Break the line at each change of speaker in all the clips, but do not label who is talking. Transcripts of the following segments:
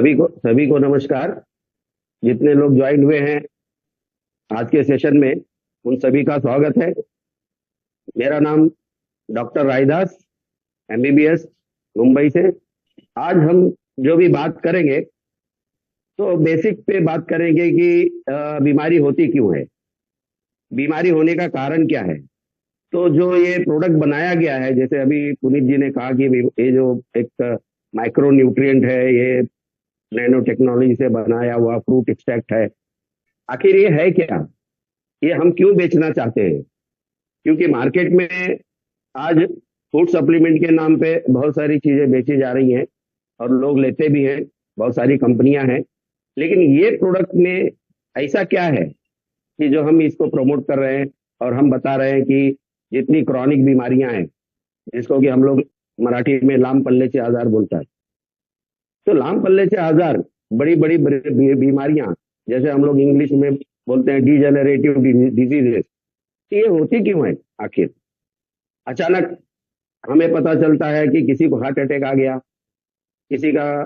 सभी को नमस्कार। जितने लोग ज्वाइन हुए हैं आज के सेशन में, उन सभी का स्वागत है। मेरा नाम डॉक्टर रायदास, एमबीबीएस, मुंबई से। आज हम जो भी बात करेंगे तो बेसिक पे बात करेंगे कि बीमारी होती क्यों है, बीमारी होने का कारण क्या है। तो जो ये प्रोडक्ट बनाया गया है, जैसे अभी पुनीत जी ने कहा कि ये जो एक माइक्रो न्यूट्रिएंट है, ये नैनो टेक्नोलॉजी से बनाया हुआ फ्रूट एक्सट्रैक्ट है। आखिर ये है क्या, ये हम क्यों बेचना चाहते हैं? क्योंकि मार्केट में आज फूड सप्लीमेंट के नाम पे बहुत सारी चीजें बेची जा रही हैं और लोग लेते भी हैं, बहुत सारी कंपनियां हैं। लेकिन ये प्रोडक्ट में ऐसा क्या है कि जो हम इसको प्रमोट कर रहे हैं और हम बता रहे हैं कि जितनी क्रॉनिक बीमारियां हैं, जिसको कि हम लोग मराठी में लांब पल्लेचे आजार बोलता है, तो लांब पल्लेचे आजार, बड़ी बड़ी बीमारियां, जैसे हम लोग इंग्लिश में बोलते हैं डिजेनरेटिव डिजीजेस, ये होती क्यों है? आखिर अचानक हमें पता चलता है कि किसी को हार्ट अटैक आ गया, किसी का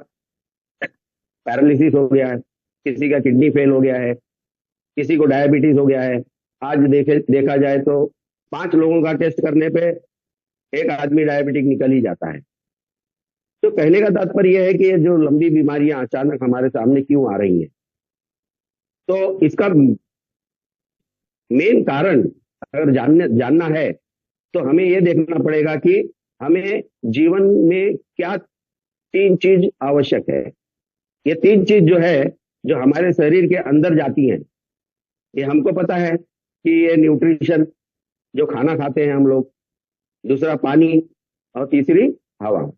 पैरालिसिस हो गया है, किसी का किडनी फेल हो गया है, किसी को डायबिटीज हो गया है। आज देखा जाए तो 5 लोगों का टेस्ट करने पे एक आदमी डायबिटिक निकल ही जाता है। तो कहने का तात्पर्य यह है कि ये जो लंबी बीमारियां अचानक हमारे सामने क्यों आ रही हैं, तो इसका मेन कारण अगर जानना है तो हमें ये देखना पड़ेगा कि हमें जीवन में क्या 3 चीज आवश्यक है। ये 3 चीज जो है, जो हमारे शरीर के अंदर जाती हैं, ये हमको पता है कि ये न्यूट्रिशन, जो खाना खाते हैं हम लोग, दूसरा पानी, और तीसरी हवा,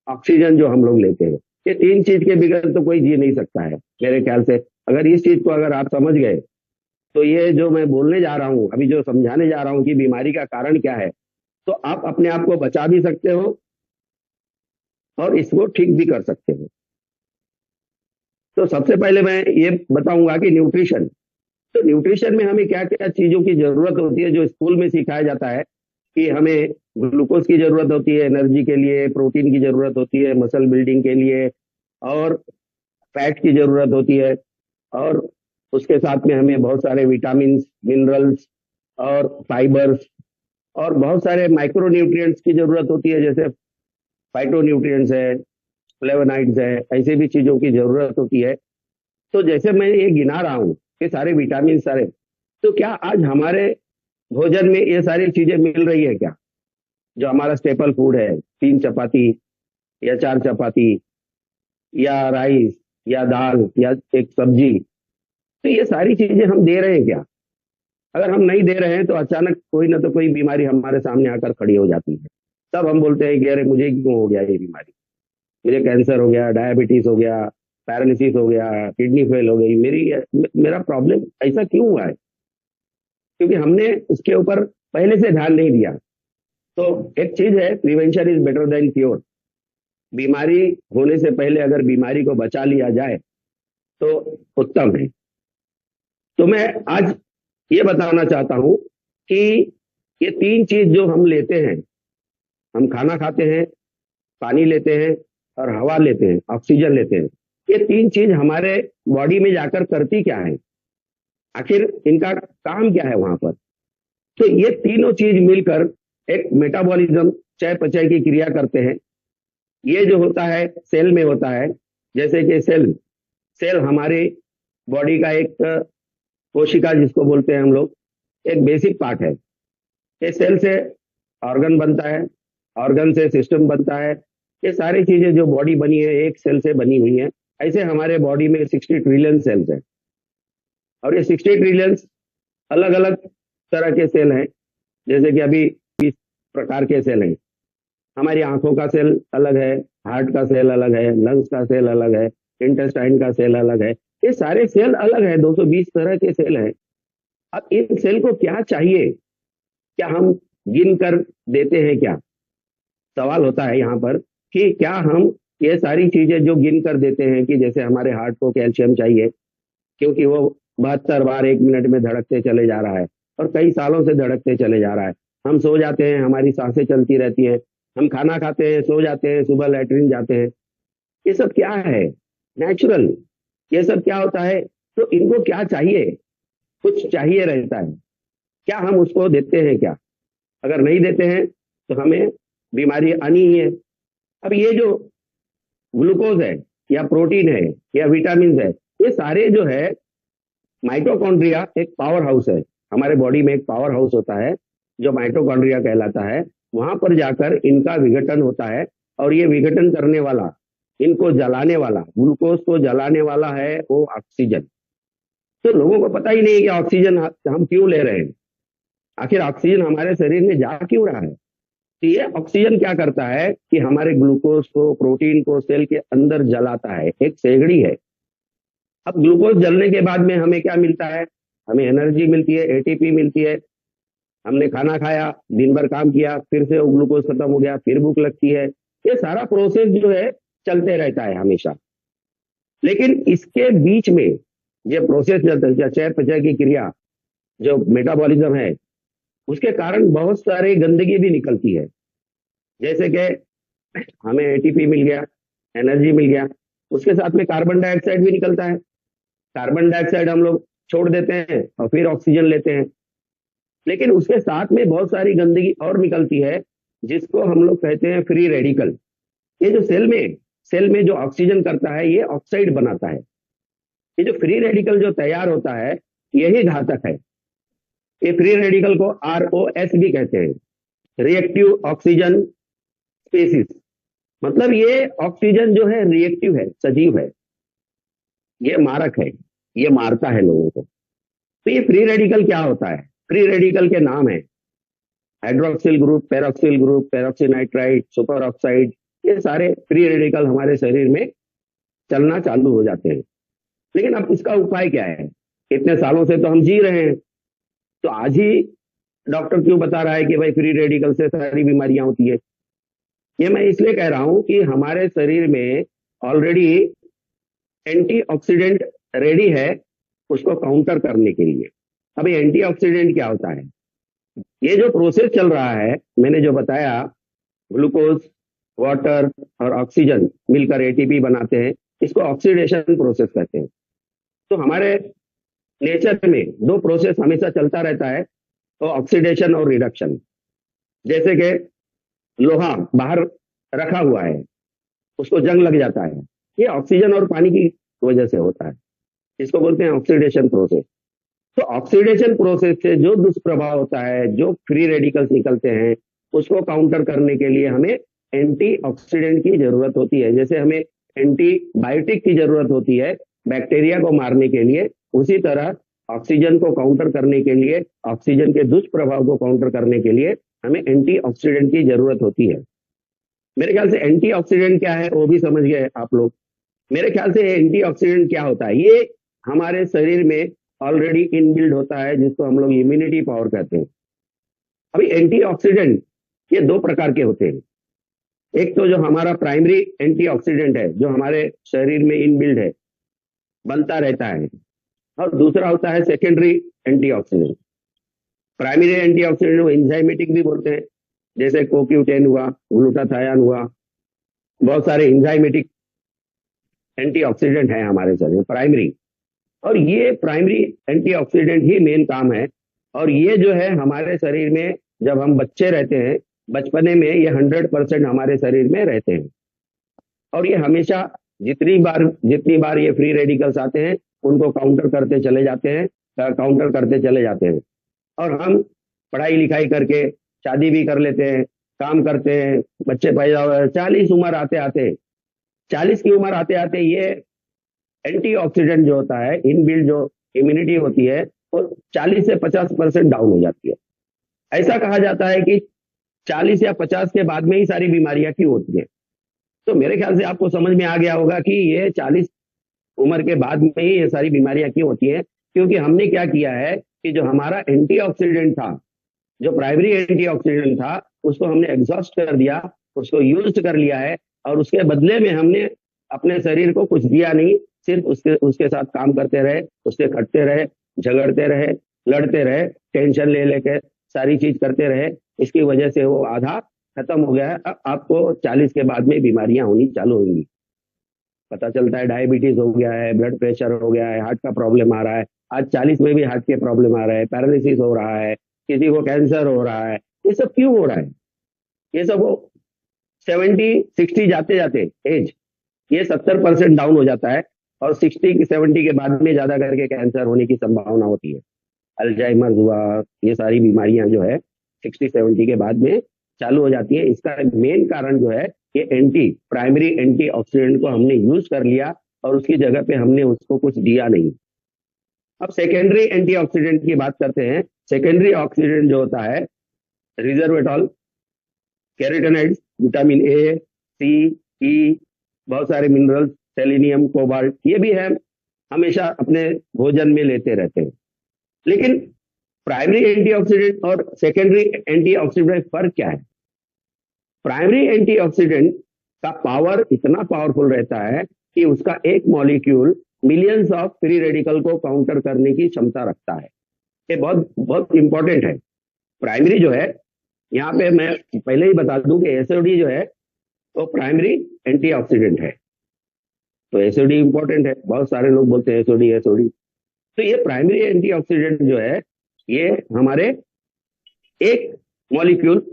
ऑक्सीजन जो हम लोग लेते हैं। ये 3 चीज के बगैर तो कोई जी नहीं सकता है मेरे ख्याल से। अगर इस चीज को अगर आप समझ गए तो ये जो मैं बोलने जा रहा हूं, अभी जो समझाने जा रहा हूं कि बीमारी का कारण क्या है, तो आप अपने आप को बचा भी सकते हो और इसको ठीक भी कर सकते हो। तो सबसे पहले मैं ये बताऊंगा कि न्यूट्रिशन, तो न्यूट्रिशन में हमें क्या क्या चीजों की जरूरत होती है, जो स्कूल में सिखाया जाता है कि हमें ग्लूकोज की जरूरत होती है एनर्जी के लिए, प्रोटीन की जरूरत होती है मसल बिल्डिंग के लिए, और फैट की जरूरत होती है, और उसके साथ में हमें बहुत सारे विटामिन, मिनरल्स और फाइबर्स और बहुत सारे माइक्रो न्यूट्रिएंट्स की जरूरत होती है, जैसे फाइटो न्यूट्रिएंट्स है, फ्लेवोनाइड्स है, ऐसे भी चीजों की जरूरत होती है। तो जैसे मैं ये गिना रहा हूँ कि सारे विटामिन सारे, तो क्या आज हमारे भोजन में ये सारी चीजें मिल रही है क्या? जो हमारा स्टेपल फूड है, 3 चपाती या 4 चपाती या राइस या दाल या एक सब्जी, तो ये सारी चीजें हम दे रहे हैं क्या? अगर हम नहीं दे रहे हैं तो अचानक कोई ना तो कोई बीमारी हमारे सामने आकर खड़ी हो जाती है। तब हम बोलते हैं कि अरे मुझे क्यों हो गया ये बीमारी, मुझे कैंसर हो गया, डायबिटीज हो गया, पैरालिसिस हो गया, किडनी फेल हो गई, मेरा प्रॉब्लम ऐसा क्यों हुआ है? क्योंकि हमने उसके ऊपर पहले से ध्यान नहीं दिया। तो एक चीज है, prevention is better than cure. बीमारी होने से पहले अगर बीमारी को बचा लिया जाए तो उत्तम है। तो मैं आज ये बताना चाहता हूं कि ये 3 चीज जो हम लेते हैं, हम खाना खाते हैं, पानी लेते हैं और हवा लेते हैं, ऑक्सीजन लेते हैं, ये 3 चीज हमारे बॉडी में जाकर करती क्या है? आखिर इनका काम क्या है वहां पर? तो ये तीनों चीज मिलकर एक मेटाबॉलिज्म, चयापचय की क्रिया करते हैं। ये जो होता है सेल में होता है, जैसे कि सेल सेल हमारे बॉडी का एक कोशिका जिसको बोलते हैं हम लोग, एक बेसिक पार्ट है। ये सेल से ऑर्गन बनता है, ऑर्गन से सिस्टम बनता है। ये सारी चीजें जो बॉडी बनी है एक सेल से बनी हुई है। ऐसे हमारे बॉडी में 60 ट्रिलियन सेल्स है, और ये 60 ट्रिलियन अलग अलग तरह के सेल हैं। जैसे कि अभी 20 प्रकार के सेल हैं। हमारी आंखों का सेल अलग है, हार्ट का सेल अलग है, लंग्स का सेल अलग है, इंटेस्टाइन का सेल अलग है। ये सारे सेल अलग है, 220 तरह के सेल हैं। अब इन सेल को क्या चाहिए? क्या हम गिन कर देते हैं क्या? सवाल होता है यहाँ पर कि क्या हम ये सारी चीजें जो गिन कर देते हैं, कि जैसे हमारे हार्ट को कैल्शियम चाहिए क्योंकि वो 72 बार 1 मिनट में धड़कते चले जा रहा है और कई सालों से धड़कते चले जा रहा है। हम सो जाते हैं, हमारी सांसें चलती रहती हैं, हम खाना खाते हैं, सो जाते हैं, सुबह लैट्रिन जाते हैं। ये सब क्या है? नेचुरल। ये सब क्या होता है, तो इनको क्या चाहिए, कुछ चाहिए रहता है, क्या हम उसको देते हैं क्या? अगर नहीं देते हैं तो हमें बीमारी आनी ही है। अब ये जो ग्लूकोज है या प्रोटीन है या विटामिन है, ये सारे जो है, माइटोकॉन्ड्रिया एक पावर हाउस है, हमारे बॉडी में एक पावर हाउस होता है जो माइटोकॉन्ड्रिया कहलाता है। वहां पर जाकर इनका विघटन होता है, और ये विघटन करने वाला, इनको जलाने वाला, ग्लूकोज को जलाने वाला है वो ऑक्सीजन। तो लोगों को पता ही नहीं कि ऑक्सीजन हम क्यों ले रहे हैं, आखिर ऑक्सीजन हमारे शरीर में जा क्यों रहा है। तो ये ऑक्सीजन क्या करता है कि हमारे ग्लूकोज को, प्रोटीन को सेल के अंदर जलाता है, एक सेगड़ी है। अब ग्लूकोज जलने के बाद में हमें क्या मिलता है, हमें एनर्जी मिलती है, एटीपी मिलती है। हमने खाना खाया, दिन भर काम किया, फिर से वो ग्लूकोज खत्म हो गया, फिर भूख लगती है। ये सारा प्रोसेस जो है चलते रहता है हमेशा। लेकिन इसके बीच में ये प्रोसेस चलता है, चयापचय की क्रिया, जो मेटाबॉलिज्म है, उसके कारण बहुत सारी गंदगी भी निकलती है। जैसे कि हमें एटीपी मिल गया, एनर्जी मिल गया, उसके साथ में कार्बन डाइऑक्साइड भी निकलता है। कार्बन डाइऑक्साइड हम लोग छोड़ देते हैं और फिर ऑक्सीजन लेते हैं। लेकिन उसके साथ में बहुत सारी गंदगी और निकलती है, जिसको हम लोग कहते हैं फ्री रेडिकल। ये जो सेल में जो ऑक्सीजन करता है, ये ऑक्साइड बनाता है। ये जो फ्री रेडिकल जो तैयार होता है, यही घातक है। ये फ्री रेडिकल को ROS भी कहते हैं, रिएक्टिव ऑक्सीजन स्पीसीज। मतलब ये ऑक्सीजन जो है रिएक्टिव है, सजीव है, ये मारक है, ये मारता है लोगों को। तो ये फ्री रेडिकल क्या होता है, फ्री रेडिकल के नाम है hydroxyl group, peroxyl group, peroxynitrite, super oxide. ये सारे फ्री रेडिकल हमारे शरीर में चलना चालू हो जाते हैं। लेकिन अब इसका उपाय क्या है? इतने सालों से तो हम जी रहे हैं, तो आज ही डॉक्टर क्यों बता रहा है कि भाई फ्री रेडिकल से सारी बीमारियां होती है? ये मैं इसलिए कह रहा हूं कि हमारे शरीर में ऑलरेडी एंटीऑक्सीडेंट रेडी है उसको काउंटर करने के लिए। अब ये एंटीऑक्सीडेंट क्या होता है? ये जो प्रोसेस चल रहा है, मैंने जो बताया, ग्लूकोज, वाटर और ऑक्सीजन मिलकर एटीपी बनाते हैं, इसको ऑक्सीडेशन प्रोसेस कहते हैं। तो हमारे नेचर में दो प्रोसेस हमेशा चलता रहता है, तो ऑक्सीडेशन और रिडक्शन। जैसे कि लोहा बाहर रखा हुआ है, उसको जंग लग जाता है, ये ऑक्सीजन और पानी की वजह से होता है, इसको बोलते हैं ऑक्सीडेशन प्रोसेस। तो ऑक्सीडेशन प्रोसेस से जो दुष्प्रभाव होता है, जो फ्री रेडिकल्स निकलते हैं, उसको काउंटर करने के लिए हमें एंटीऑक्सीडेंट की जरूरत होती है। जैसे हमें एंटीबायोटिक की जरूरत होती है बैक्टीरिया को मारने के लिए, उसी तरह ऑक्सीजन को काउंटर करने के लिए, ऑक्सीजन के दुष्प्रभाव को काउंटर करने के लिए हमें एंटीऑक्सीडेंट की जरूरत होती है। मेरे ख्याल से एंटीऑक्सीडेंट क्या है वो भी समझ गए आप लोग। मेरे ख्याल से एंटीऑक्सीडेंट क्या होता है, ये हमारे शरीर में ऑलरेडी इनबिल्ड होता है, जिसको हम लोग इम्यूनिटी पावर कहते हैं। अभी एंटीऑक्सीडेंट ये दो प्रकार के होते हैं। एक तो जो हमारा प्राइमरी एंटीऑक्सीडेंट है, जो हमारे शरीर में इनबिल्ड है, बनता रहता है, और दूसरा होता है सेकेंडरी एंटीऑक्सीडेंट। प्राइमरी एंटीऑक्सीडेंट को एंजाइमेटिक भी बोलते हैं, जैसे CoQ10 हुआ, ग्लूटाथायोन हुआ, बहुत सारे एंजाइमेटिक एंटीऑक्सीडेंट है हमारे शरीर में प्राइमरी। और ये प्राइमरी एंटीऑक्सीडेंट ही मेन काम है। और ये जो है हमारे शरीर में, जब हम बच्चे रहते हैं, बचपने में ये 100% हमारे शरीर में रहते हैं। और ये हमेशा जितनी बार ये फ्री रेडिकल्स आते हैं, उनको काउंटर करते चले जाते हैं, काउंटर करते चले जाते हैं। और हम पढ़ाई लिखाई करके शादी भी कर लेते हैं, काम करते हैं, बच्चे पैदा हुए, 40 उम्र आते आते 40 की उम्र आते आते ये एंटीऑक्सीडेंट जो होता है, इनबिल्ड जो इम्यूनिटी होती है, वो 40 से 50% डाउन हो जाती है। ऐसा कहा जाता है कि 40 या 50 के बाद में ही सारी बीमारियां क्यों होती है। तो मेरे ख्याल से आपको समझ में आ गया होगा कि ये 40 उम्र के बाद में ही ये सारी बीमारियां क्यों होती है। क्योंकि हमने क्या किया है कि जो हमारा एंटीऑक्सीडेंट था, जो प्राइमरी एंटीऑक्सीडेंट था, उसको हमने एग्जॉस्ट कर दिया, उसको यूज कर लिया है, और उसके बदले में हमने अपने शरीर को कुछ दिया नहीं, सिर्फ उसके साथ काम करते रहे, उससे खटते रहे, झगड़ते रहे, लड़ते रहे, टेंशन ले लेके सारी चीज करते रहे। इसकी वजह से वो आधा खत्म हो गया है। अब आपको 40 के बाद में बीमारियां होनी चालू होंगी। पता चलता है डायबिटीज हो गया है, ब्लड प्रेशर हो गया है, हार्ट का प्रॉब्लम आ रहा है, आज 40 में भी हार्ट के प्रॉब्लम आ रहा है, पैरालिसिस हो रहा है, किसी को कैंसर हो रहा है। ये सब क्यों हो रहा है? ये सब वो 70-60 जाते जाते एज, ये 70% डाउन हो जाता है, और 60-70 के बाद में ज्यादा करके कैंसर होने की संभावना होती है। अल्जाइमर हुआ, ये सारी बीमारियां जो है 60-70 के बाद में चालू हो जाती है। इसका मेन कारण जो है, ये प्राइमरी एंटीऑक्सीडेंट को हमने यूज कर लिया और उसकी जगह पे हमने उसको कुछ दिया नहीं। अब सेकेंडरी एंटीऑक्सीडेंट की बात करते हैं। सेकेंडरी ऑक्सीडेंट जो होता है, रिजर्वेटॉल, कैरोटेनॉइड्स, विटामिन ए, सी, ई, बहुत सारे मिनरल्स, सेलेनियम, कोबाल्ट, ये भी है, हमेशा अपने भोजन में लेते रहते हैं। लेकिन प्राइमरी एंटीऑक्सीडेंट और सेकेंडरी एंटीऑक्सीडेंट में फर्क क्या है? प्राइमरी एंटीऑक्सीडेंट का पावर इतना पावरफुल रहता है कि उसका एक molecule millions of free radical को काउंटर करने की क्षमता रखता है। ये बहुत बहुत इंपॉर्टेंट है। प्राइमरी जो है, यहाँ पे मैं पहले ही बता दूं कि एसओडी जो है वो प्राइमरी एंटीऑक्सीडेंट है। तो एसओडी इंपॉर्टेंट है, बहुत सारे लोग बोलते हैं एसओडी एसओडी। तो ये प्राइमरी एंटीऑक्सीडेंट जो है, ये हमारे एक मॉलिक्यूल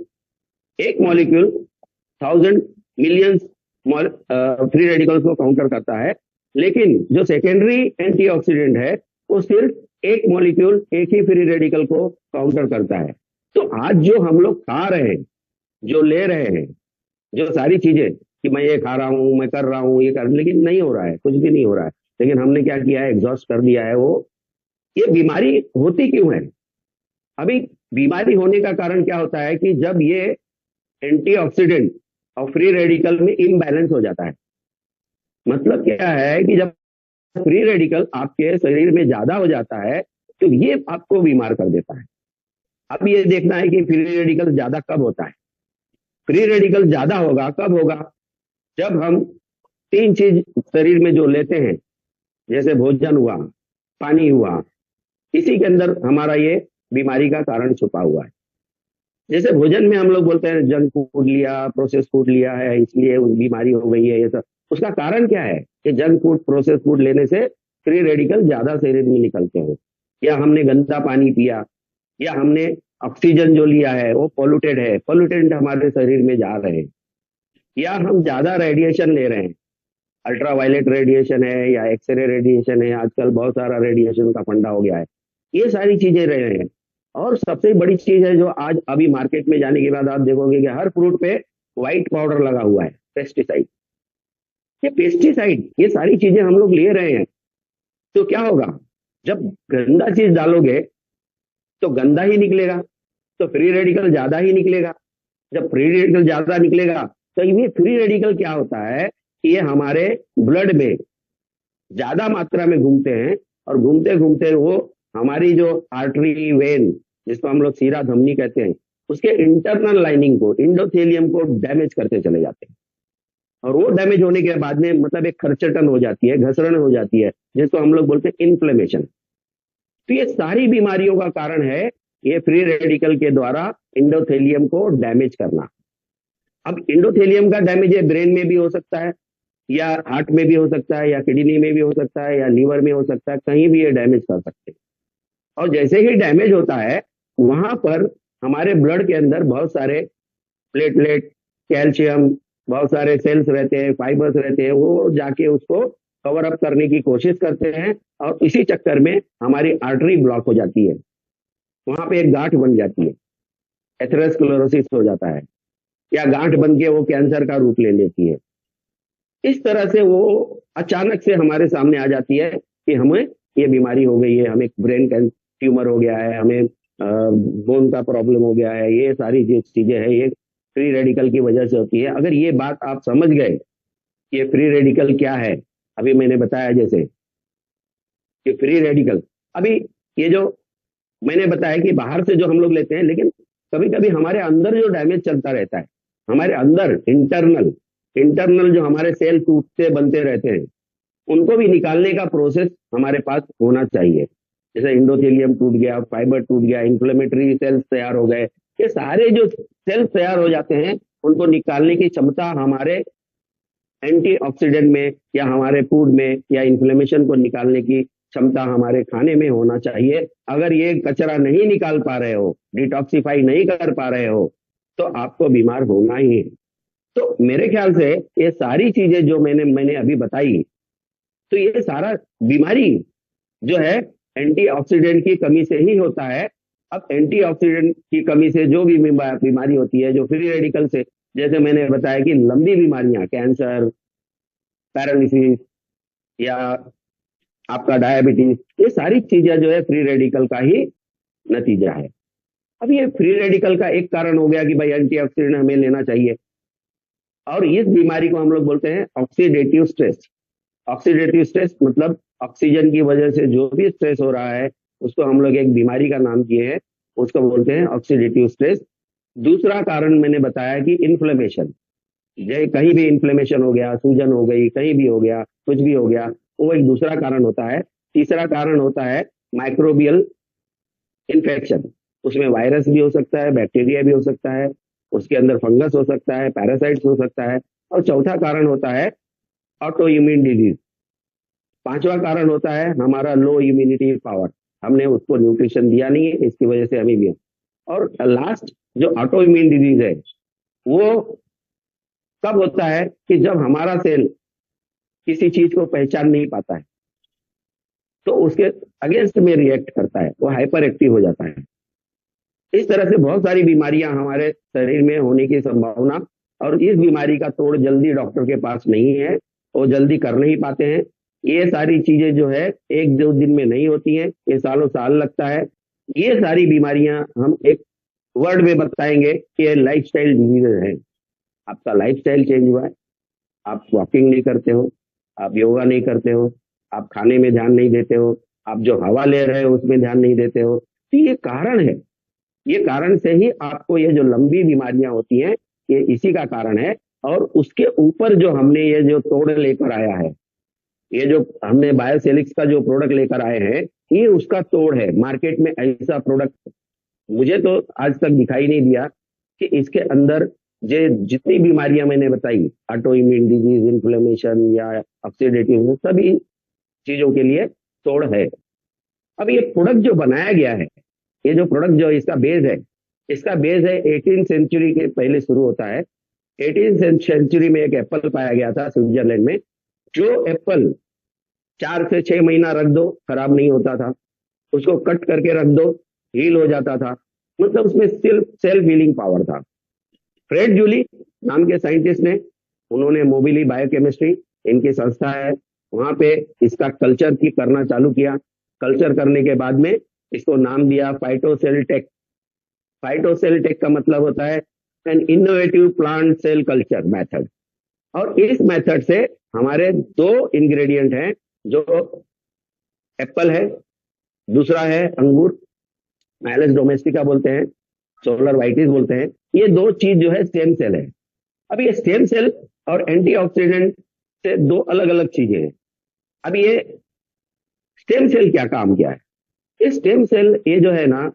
1000 मिलियंस फ्री रेडिकल्स को काउंटर करता है। लेकिन जो सेकेंडरी एंटीऑक्सीडेंट है, वो सिर्फ एक मॉलिक्यूल, एक ही फ्री रेडिकल को काउंटर करता है। तो आज जो हम लोग खा रहे हैं, जो ले रहे हैं, जो सारी चीजें कि मैं ये खा रहा हूं, मैं कर रहा हूं, ये कर, लेकिन नहीं हो रहा है, कुछ भी नहीं हो रहा है। लेकिन हमने क्या किया है, एग्जॉस्ट कर दिया है वो। ये बीमारी होती क्यों है? अभी बीमारी होने का कारण क्या होता है कि जब ये एंटीऑक्सीडेंट और फ्री रेडिकल में इम्बैलेंस हो जाता है। मतलब क्या है कि जब फ्री रेडिकल आपके शरीर में ज्यादा हो जाता है, तो ये आपको बीमार कर देता है। अब ये देखना है कि फ्री रेडिकल ज्यादा कब होता है। फ्री रेडिकल ज्यादा होगा कब होगा? जब हम 3 चीज शरीर में जो लेते हैं, जैसे भोजन हुआ, पानी हुआ, इसी के अंदर हमारा ये बीमारी का कारण छुपा हुआ है। जैसे भोजन में हम लोग बोलते हैं जंक फूड लिया, प्रोसेस फूड लिया है, इसलिए बीमारी हो गई है, ये सब। उसका कारण क्या है कि जंक फूड, प्रोसेस फूड लेने से फ्री रेडिकल ज्यादा शरीर में निकलते हैं, या हमने गंदा पानी पिया, या हमने ऑक्सीजन जो लिया है वो पोल्यूटेड है, पोल्यूटेंट हमारे शरीर में जा रहे हैं, या हम ज्यादा रेडिएशन ले रहे हैं, अल्ट्रावायलेट रेडिएशन है या एक्सरे रेडिएशन है, आजकल बहुत सारा रेडिएशन का फंडा हो गया है। ये सारी चीजें रहे हैं। और सबसे बड़ी चीज है जो आज अभी मार्केट में जाने के बाद आप देखोगे कि हर फ्रूट पे व्हाइट पाउडर लगा हुआ है, पेस्टिसाइड। ये पेस्टिसाइड, ये सारी चीजें हम लोग ले रहे हैं। तो क्या होगा, जब गंदा चीज डालोगे तो गंदा ही निकलेगा, तो फ्री रेडिकल ज्यादा ही निकलेगा। जब फ्री रेडिकल ज्यादा निकलेगा तो ये फ्री रेडिकल क्या होता है कि ये हमारे ब्लड में ज्यादा मात्रा में घूमते हैं, और घूमते घूमते वो हमारी जो आर्टरी, वेन, जिसको हम लोग सीरा धमनी कहते हैं, उसके इंटरनल लाइनिंग को, इंडोथेलियम को डैमेज करते चले जाते हैं। और वो डैमेज होने के बाद में मतलब एक खरचटन हो जाती है, घसरण हो जाती है, जिसको हम लोग बोलते हैं इन्फ्लेमेशन। तो ये सारी बीमारियों का कारण है ये फ्री रेडिकल के द्वारा इंडोथेलियम को डैमेज करना। अब इंडोथेलियम का डैमेज है ब्रेन में भी हो सकता है, या हार्ट में भी हो सकता है, या किडनी में भी हो सकता है, या लीवर में हो सकता है, कहीं भी ये डैमेज कर सकते हैं। और जैसे ही डैमेज होता है, वहां पर हमारे ब्लड के अंदर बहुत सारे प्लेटलेट, कैल्शियम, बहुत सारे सेल्स रहते हैं, फाइबर्स रहते हैं, वो जाके उसको कवर अप करने की कोशिश करते हैं, और इसी चक्कर में हमारी आर्टरी ब्लॉक हो जाती है, वहां पे एक गांठ बन जाती है, एथेरोस्क्लेरोसिस हो जाता है, या गांठ बन के वो कैंसर का रूप ले लेती है। इस तरह से वो अचानक से हमारे सामने आ जाती है कि हमें ये बीमारी हो गई है, हमें ब्रेन ट्यूमर हो गया है, हमें बोन का प्रॉब्लम हो गया है। ये सारी जो चीजें हैं, ये फ्री रेडिकल की वजह से होती है। अगर ये बात आप समझ गए कि फ्री रेडिकल क्या है, अभी मैंने बताया जैसे कि फ्री रेडिकल, अभी ये जो मैंने बताया कि बाहर से जो हम लोग लेते हैं, लेकिन कभी कभी हमारे अंदर जो डैमेज चलता रहता है, हमारे अंदर इंटरनल जो हमारे सेल टूटते बनते रहते हैं, उनको भी निकालने का प्रोसेस हमारे पास होना चाहिए। जैसे इंडोथेलियम टूट गया, फाइबर टूट गया, इंफ्लेमेटरी सेल्स तैयार हो गए, ये सारे जो सेल्स तैयार हो जाते हैं, उनको निकालने की क्षमता हमारे एंटीऑक्सीडेंट में या हमारे फूड में या इन्फ्लेमेशन को निकालने की क्षमता हमारे खाने में होना चाहिए। अगर ये कचरा नहीं निकाल पा रहे हो, डिटॉक्सिफाई नहीं कर पा रहे हो, तो आपको बीमार होना ही है। तो मेरे ख्याल से ये सारी चीजें जो मैंने अभी बताई, तो ये सारा बीमारी जो है एंटीऑक्सीडेंट की कमी से ही होता है। अब एंटीऑक्सीडेंट की कमी से जो भी बीमारी होती है, जो फ्री रेडिकल से, जैसे मैंने बताया कि लंबी बीमारियां, कैंसर, पैरालिसिस या आपका डायबिटीज, ये सारी चीजें जो है फ्री रेडिकल का ही नतीजा है। अब ये फ्री रेडिकल का एक कारण हो गया कि भाई एंटीऑक्सीडेंट हमें लेना चाहिए, और इस बीमारी को हम लोग बोलते हैं ऑक्सीडेटिव स्ट्रेस। ऑक्सीडेटिव स्ट्रेस मतलब ऑक्सीजन की वजह से जो भी स्ट्रेस हो रहा है, उसको हम लोग एक बीमारी का नाम किए हैं, उसको बोलते हैं ऑक्सीडेटिव स्ट्रेस। दूसरा कारण मैंने बताया कि इन्फ्लेमेशन, जैसे कहीं भी इन्फ्लेमेशन हो गया, सूजन हो गई, कहीं भी हो गया, कुछ भी हो गया, वो एक दूसरा कारण होता है। तीसरा कारण होता है माइक्रोबियल इन्फेक्शन, उसमें वायरस भी हो सकता है, बैक्टीरिया भी हो सकता है, उसके अंदर फंगस हो सकता है, पैरासाइट्स हो सकता है। और चौथा कारण होता है ऑटो इम्यून डिजीज। पांचवा कारण होता है हमारा लो इम्यूनिटी पावर, हमने उसको न्यूट्रिशन दिया नहीं है, इसकी वजह से हमें भी। और लास्ट जो ऑटो इम्यून डिजीज है, वो कब होता है कि जब हमारा सेल किसी चीज को पहचान नहीं पाता है, तो उसके अगेंस्ट में रिएक्ट करता है, वो हाइपर एक्टिव हो जाता है। इस तरह से बहुत सारी बीमारियां हमारे शरीर में होने की संभावना, और इस बीमारी का तोड़ जल्दी डॉक्टर के पास नहीं है, वो जल्दी कर नहीं पाते हैं। ये सारी चीजें जो है एक दो दिन में नहीं होती हैं, ये सालों साल लगता है। ये सारी बीमारियां हम एक वर्ड में बताएंगे कि ये लाइफस्टाइल डिजीज है। आपका लाइफस्टाइल चेंज हुआ है, आप वॉकिंग नहीं करते हो, आप योगा नहीं करते हो, आप खाने में ध्यान नहीं देते हो, आप जो हवा ले रहे हो उसमें ध्यान नहीं देते हो, तो ये कारण है। ये कारण से ही आपको ये जो लंबी बीमारियां होती हैं, ये इसी का कारण है। और उसके ऊपर जो हमने ये जो तोड़ लेकर आया है, ये जो हमने बायोसेलिक्स का जो प्रोडक्ट लेकर आए हैं, ये उसका तोड़ है। मार्केट में ऐसा प्रोडक्ट मुझे तो आज तक दिखाई नहीं दिया कि इसके अंदर जो जितनी बीमारियां मैंने बताई, ऑटो इम्यून डिजीज, इन्फ्लेमेशन या ऑक्सीडेटिव, सभी चीजों के लिए तोड़ है। अब ये प्रोडक्ट जो बनाया गया है, ये जो प्रोडक्ट जो इसका बेस है, इसका बेस है 18 सेंचुरी के पहले शुरू होता है। 18 सेंचुरी में एक एप्पल पाया गया था स्विट्जरलैंड में, जो एप्पल 4 से 6 महीना रख दो खराब नहीं होता था, उसको कट करके रख दो हील हो जाता था, मतलब उसमें सेल्फ हीलिंग पावर था। फ्रेड जूली नाम के साइंटिस्ट ने, उन्होंने मोबिली बायोकेमिस्ट्री, इनकी संस्था है, वहां पे इसका कल्चर की करना चालू किया। कल्चर करने के बाद में इसको नाम दिया फाइटोसेल टेक। फाइटोसेल टेक का मतलब होता है an innovative plant cell culture method. और इस मेथड से हमारे दो इंग्रेडिएंट हैं, जो एप्पल है, दूसरा है अंगूर, माइलस डोमेस्टिका बोलते हैं, सोलर वाइटिस बोलते हैं। ये दो चीज जो है स्टेम सेल है। अब ये स्टेम सेल और एंटीऑक्सीडेंट से दो अलग अलग चीजें हैं। अब ये स्टेम सेल क्या काम किया है? ये स्टेम सेल ये जो है ना,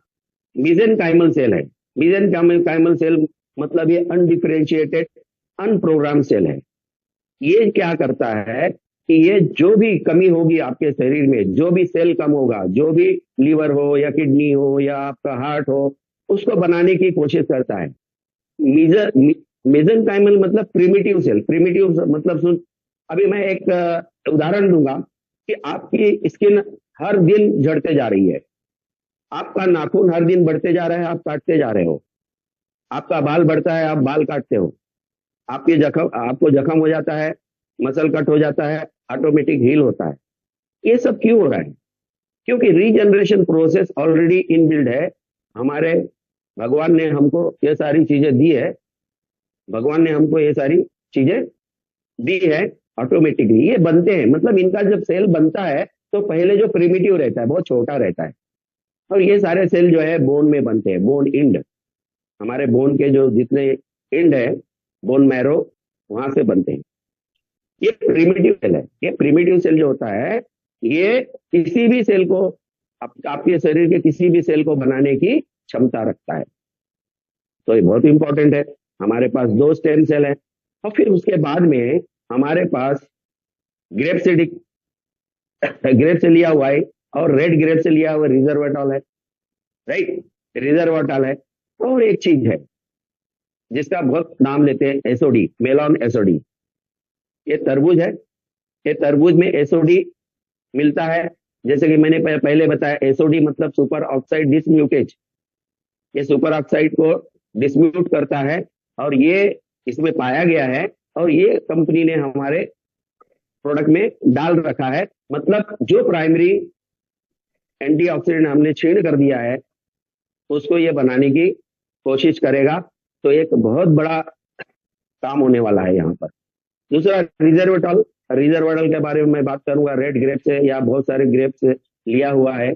मीजेनकाइमल सेल है। मीजेनकाइमल सेल मतलब ये अनडिफरेंशिएटेड अनप्रोग्राम सेल है। ये क्या करता है कि ये जो भी कमी होगी आपके शरीर में, जो भी सेल कम होगा, जो भी लीवर हो या किडनी हो या आपका हार्ट हो, उसको बनाने की कोशिश करता है। मेसेंकाइमल मतलब प्रिमिटिव सेल। प्रिमिटिव मतलब सुन, अभी मैं एक उदाहरण दूंगा कि आपकी स्किन हर दिन झड़ते जा रही है, आपका नाखून हर दिन बढ़ते जा रहा है, आप काटते जा रहे हो, आपका बाल बढ़ता है, आप बाल काटते हो, आपको जख्म हो जाता है, मसल कट हो जाता है, ऑटोमेटिक हील होता है। ये सब क्यों हो रहा है? क्योंकि रीजनरेशन प्रोसेस ऑलरेडी इनबिल्ड है। हमारे भगवान ने हमको ये सारी चीजें दी है, भगवान ने हमको ये सारी चीजें दी है, ऑटोमेटिकली ये बनते हैं। मतलब इनका जब सेल बनता है तो पहले जो प्रिमिटिव रहता है बहुत छोटा रहता है, और ये सारे सेल जो है बोन में बनते हैं, बोन इंड, हमारे बोन के जो जितने इंड है, बोन मैरो, वहां से बनते हैं। ये प्रिमिटिव सेल है। ये प्रिमिटिव सेल जो होता है, ये किसी भी सेल को, आपके शरीर के किसी भी सेल को बनाने की क्षमता रखता है। तो ये बहुत इंपॉर्टेंट है। हमारे पास दो स्टेम सेल है, और फिर उसके बाद में हमारे पास ग्रेप से ग्रेप से लिया हुआ है और रेड ग्रेप से लिया हुआ रिजर्वेटॉल है, राइट, रिजर्वेटॉल है। और एक चीज है जिसका बहुत नाम लेते हैं, एसओडी, मेलॉन एसओडी। ये तरबूज है, ये तरबूज में एसओडी मिलता है। जैसे कि मैंने पहले बताया, एसओडी मतलब सुपर ऑक्साइड डिसम्यूटेज। ये सुपर ऑक्साइड को डिसम्यूट करता है और ये इसमें पाया गया है और ये कंपनी ने हमारे प्रोडक्ट में डाल रखा है। मतलब जो प्राइमरी एंटीऑक्सीडेंट हमने छीण कर दिया है उसको ये बनाने की कोशिश करेगा। तो एक बहुत बड़ा काम होने वाला है यहाँ पर। दूसरा रिजर्वेटॉल, रिजर्वेटॉल के बारे में मैं बात करूंगा। रेड ग्रेप से या बहुत सारे ग्रेप से लिया हुआ है।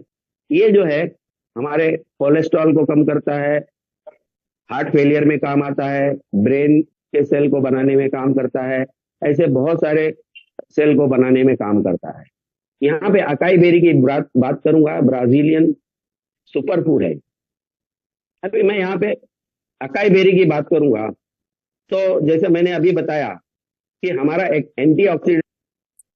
ये जो है हमारे कोलेस्ट्रॉल को कम करता है, हार्ट फेलियर में काम आता है, ब्रेन के सेल को बनाने में काम करता है, ऐसे बहुत सारे सेल को बनाने में काम करता है। यहाँ पे अकाई बेरी की बात करूंगा, ब्राजीलियन सुपर फूड है। अभी मैं यहाँ पे अकाई बेरी की बात करूंगा तो जैसे मैंने अभी बताया कि हमारा एक एंटीऑक्सीडेंट,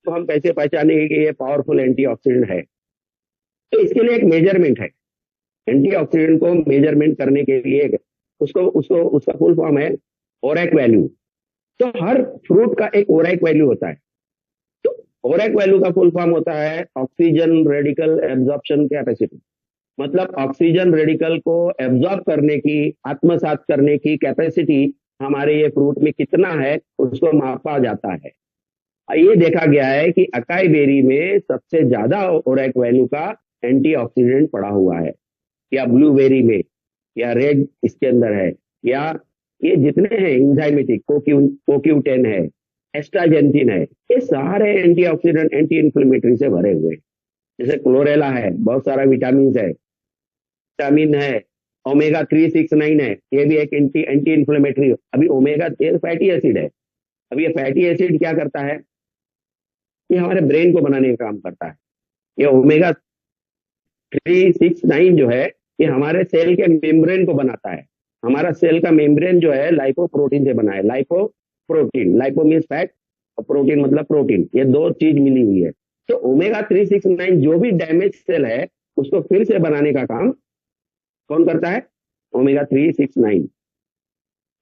तो हम कैसे पहचानेंगे कि ये पावरफुल एंटीऑक्सीडेंट है? तो इसके लिए एक मेजरमेंट है। एंटीऑक्सीडेंट को मेजरमेंट करने के लिए उसका फुल फॉर्म है ओरैक वैल्यू। तो हर फ्रूट का एक ओरैक वैल्यू होता है। तो ओरैक वैल्यू का फुल फॉर्म होता है ऑक्सीजन रेडिकल एब्जॉर्प्शन कैपेसिटी। मतलब ऑक्सीजन रेडिकल को एब्जॉर्ब करने की, आत्मसात करने की कैपेसिटी हमारे ये फ्रूट में कितना है उसको मापा जाता है। ये देखा गया है कि अकाई बेरी में सबसे ज्यादा ओरैक वैल्यू का एंटीऑक्सीडेंट पड़ा हुआ है, या ब्लूबेरी में, या रेड इसके अंदर है, या ये जितने हैं इंजाइमेटिक, कोक्यू10 है, एस्टाजेंथिन है, ये सारे एंटीऑक्सीडेंट, एंटी इन्फ्लेमेटरी से भरे हुए हैं। जैसे क्लोरेला है, बहुत सारा विटामिन है, विटामिन है, ओमेगा 369 है, ये भी एक एंटी इन्फ्लेमेटरी। अभी ओमेगा फैटी एसिड है। अभी ये फैटी एसिड क्या करता है? ये हमारे ब्रेन को बनाने का काम करता है। ये ओमेगा 369 जो है ये हमारे सेल के मेम्ब्रेन को बनाता है। हमारा सेल का मेम्ब्रेन जो है लाइपोप्रोटीन से बना है। लाइपोप्रोटीन, लाइपो मीन्स फैट और प्रोटीन मतलब प्रोटीन, ये दो चीज मिली हुई है। तो ओमेगा 369 जो भी डैमेज सेल है उसको फिर से बनाने का काम कौन करता है? ओमेगा 369।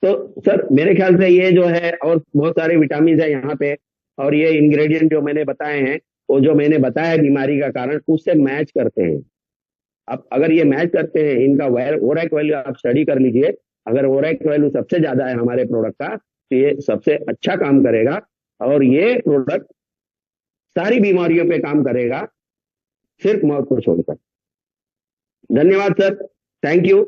तो सर मेरे ख्याल से ये जो है, और बहुत सारे विटामिन है यहाँ पे, और ये इंग्रेडिएंट जो मैंने बताए हैं वो जो मैंने बताया बीमारी का कारण उससे मैच करते हैं। अब अगर ये मैच करते हैं, इनका ओरैक वैल्यू आप स्टडी कर लीजिए। अगर ओरैक वैल्यू सबसे ज्यादा है हमारे प्रोडक्ट का तो ये सबसे अच्छा काम करेगा और ये प्रोडक्ट सारी बीमारियों पे काम करेगा, सिर्फ मौत को छोड़कर। धन्यवाद सर, थैंक यू।